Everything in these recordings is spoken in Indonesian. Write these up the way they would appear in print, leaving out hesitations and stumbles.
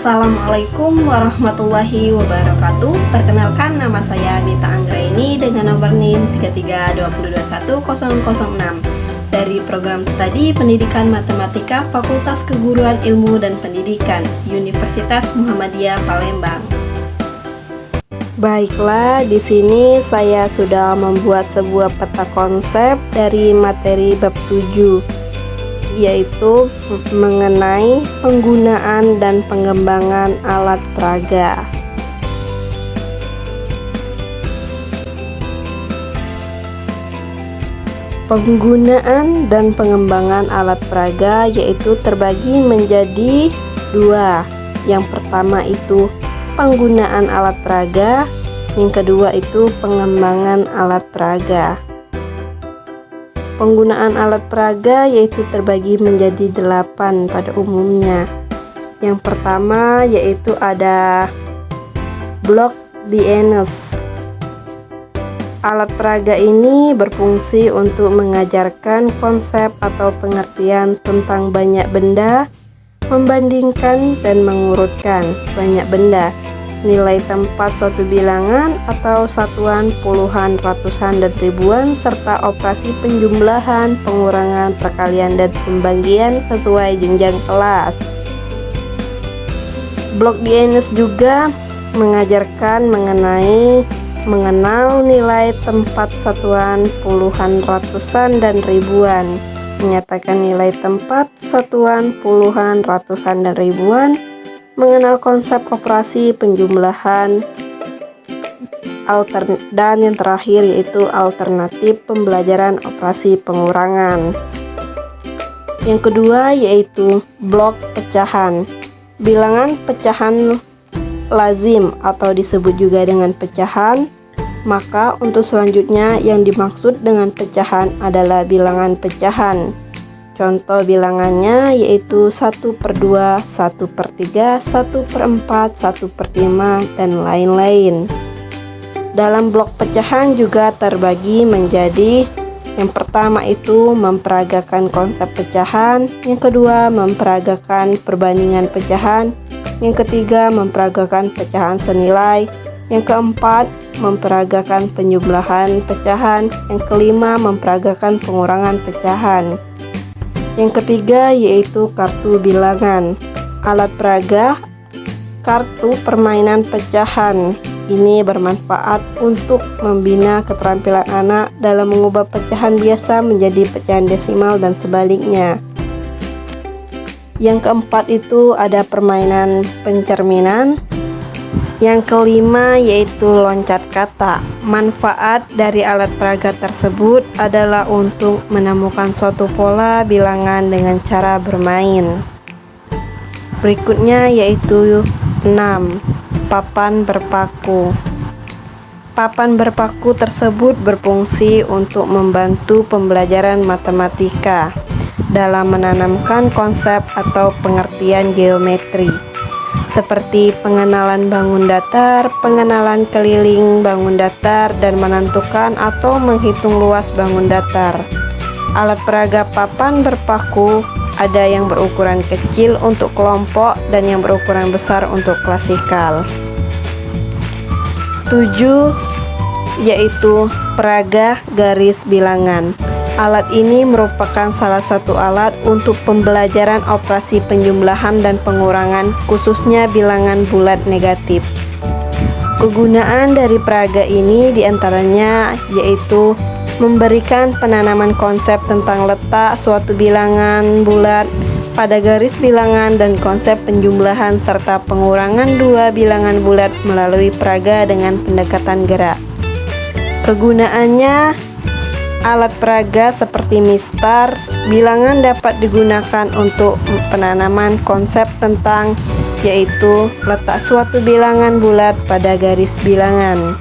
Assalamualaikum warahmatullahi wabarakatuh. Perkenalkan, nama saya Nita Anggraini dengan nomor NIM 3320210006 dari program studi Pendidikan Matematika Fakultas Keguruan Ilmu dan Pendidikan Universitas Muhammadiyah Palembang. Baiklah, di sini saya sudah membuat sebuah peta konsep dari materi bab 7, yaitu mengenai penggunaan dan pengembangan alat peraga. Penggunaan dan pengembangan alat peraga yaitu terbagi menjadi dua. Yang pertama itu penggunaan alat peraga, yang kedua itu pengembangan alat peraga. Penggunaan alat peraga yaitu terbagi menjadi 8 pada umumnya. Yang pertama yaitu ada blok DNS. Alat peraga ini berfungsi untuk mengajarkan konsep atau pengertian tentang banyak benda, membandingkan dan mengurutkan banyak benda, nilai tempat suatu bilangan atau satuan puluhan, ratusan, dan ribuan, serta operasi penjumlahan, pengurangan, perkalian, dan pembagian sesuai jenjang kelas. Blok DNS juga mengajarkan mengenal nilai tempat satuan puluhan, ratusan, dan ribuan, menyatakan nilai tempat satuan puluhan, ratusan, dan ribuan, mengenal konsep operasi penjumlahan, dan yang terakhir yaitu alternatif pembelajaran operasi pengurangan. Yang kedua yaitu blok pecahan. Bilangan pecahan lazim atau disebut juga dengan pecahan. Maka untuk selanjutnya yang dimaksud dengan pecahan adalah bilangan pecahan. Contoh bilangannya yaitu 1/2, 1/3, 1/4, 1/5, dan lain-lain. Dalam blok pecahan juga terbagi menjadi yang pertama itu memperagakan konsep pecahan, yang kedua memperagakan perbandingan pecahan, yang ketiga memperagakan pecahan senilai, yang keempat memperagakan penjumlahan pecahan, yang kelima memperagakan pengurangan pecahan. Yang ketiga yaitu kartu bilangan. Alat peraga kartu permainan pecahan ini bermanfaat untuk membina keterampilan anak dalam mengubah pecahan biasa menjadi pecahan desimal dan sebaliknya. Yang keempat itu ada permainan pencerminan. Yang kelima yaitu loncat kata. Manfaat dari alat peraga tersebut adalah untuk menemukan suatu pola bilangan dengan cara bermain. Berikutnya yaitu 6. Papan berpaku. Papan berpaku tersebut berfungsi untuk membantu pembelajaran matematika dalam menanamkan konsep atau pengertian geometri, seperti pengenalan bangun datar, pengenalan keliling bangun datar, dan menentukan atau menghitung luas bangun datar. Alat peraga papan berpaku ada yang berukuran kecil untuk kelompok dan yang berukuran besar untuk klasikal. 7 yaitu peraga garis bilangan. Alat ini merupakan salah satu alat untuk pembelajaran operasi penjumlahan dan pengurangan, khususnya bilangan bulat negatif. Kegunaan dari peraga ini diantaranya yaitu memberikan penanaman konsep tentang letak suatu bilangan bulat pada garis bilangan dan konsep penjumlahan serta pengurangan dua bilangan bulat melalui peraga dengan pendekatan gerak. Kegunaannya, alat peraga seperti mistar bilangan dapat digunakan untuk penanaman konsep tentang yaitu letak suatu bilangan bulat pada garis bilangan,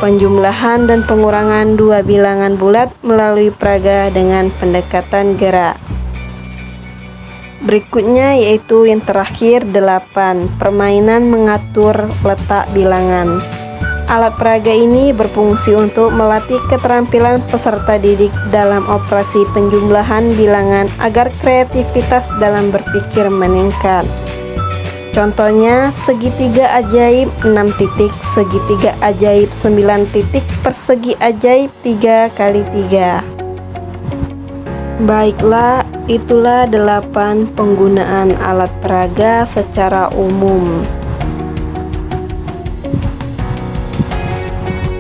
penjumlahan dan pengurangan dua bilangan bulat melalui peraga dengan pendekatan gerak. Berikutnya yaitu yang terakhir 8. Permainan mengatur letak bilangan. Alat peraga ini berfungsi untuk melatih keterampilan peserta didik dalam operasi penjumlahan bilangan agar kreativitas dalam berpikir meningkat. Contohnya segitiga ajaib 6 titik, segitiga ajaib 9 titik, persegi ajaib 3 kali 3. Baiklah, itulah 8 penggunaan alat peraga secara umum.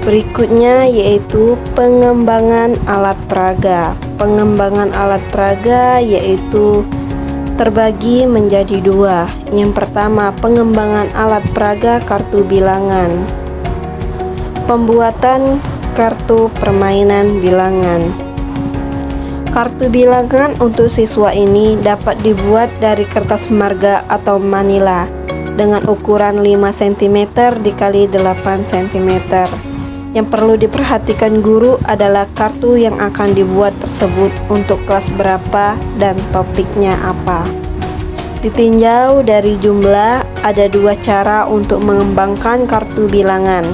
Berikutnya yaitu pengembangan alat peraga. Pengembangan alat peraga yaitu terbagi menjadi 2. Yang pertama, pengembangan alat peraga kartu bilangan. Pembuatan kartu permainan bilangan. Kartu bilangan untuk siswa ini dapat dibuat dari kertas marga atau manila dengan ukuran 5 cm dikali 8 cm. Yang perlu diperhatikan guru adalah kartu yang akan dibuat tersebut untuk kelas berapa dan topiknya apa. Ditinjau dari jumlah, ada 2 cara untuk mengembangkan kartu bilangan.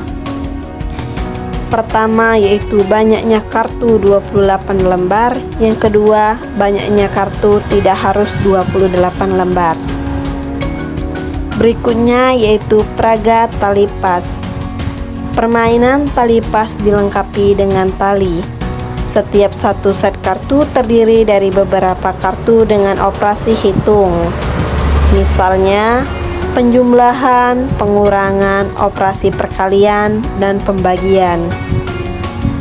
Pertama yaitu banyaknya kartu 28 lembar, yang kedua banyaknya kartu tidak harus 28 lembar. Berikutnya yaitu peraga tali pas. Permainan tali pas dilengkapi dengan tali. Setiap satu set kartu terdiri dari beberapa kartu dengan operasi hitung. Misalnya, penjumlahan, pengurangan, operasi perkalian, dan pembagian.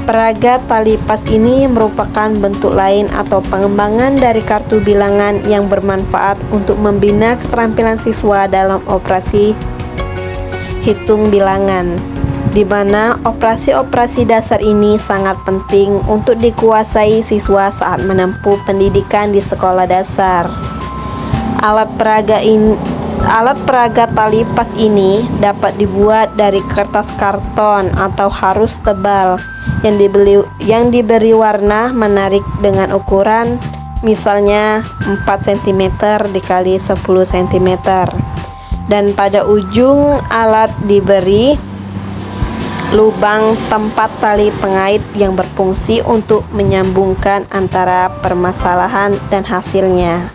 Peraga tali pas ini merupakan bentuk lain atau pengembangan dari kartu bilangan yang bermanfaat untuk membina keterampilan siswa dalam operasi hitung bilangan, di mana operasi-operasi dasar ini sangat penting untuk dikuasai siswa saat menempuh pendidikan di sekolah dasar. Alat peraga tali pas ini dapat dibuat dari kertas karton atau harus tebal yang diberi warna menarik dengan ukuran misalnya 4 cm dikali 10 cm, dan pada ujung alat diberi lubang tempat tali pengait yang berfungsi untuk menyambungkan antara permasalahan dan hasilnya.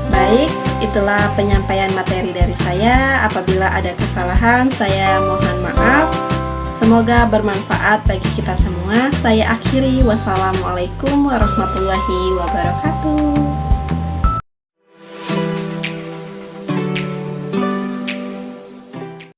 Baik, itulah penyampaian materi dari saya. Apabila ada kesalahan, saya mohon maaf. Semoga bermanfaat bagi kita semua. Saya akhiri. Wassalamualaikum warahmatullahi wabarakatuh.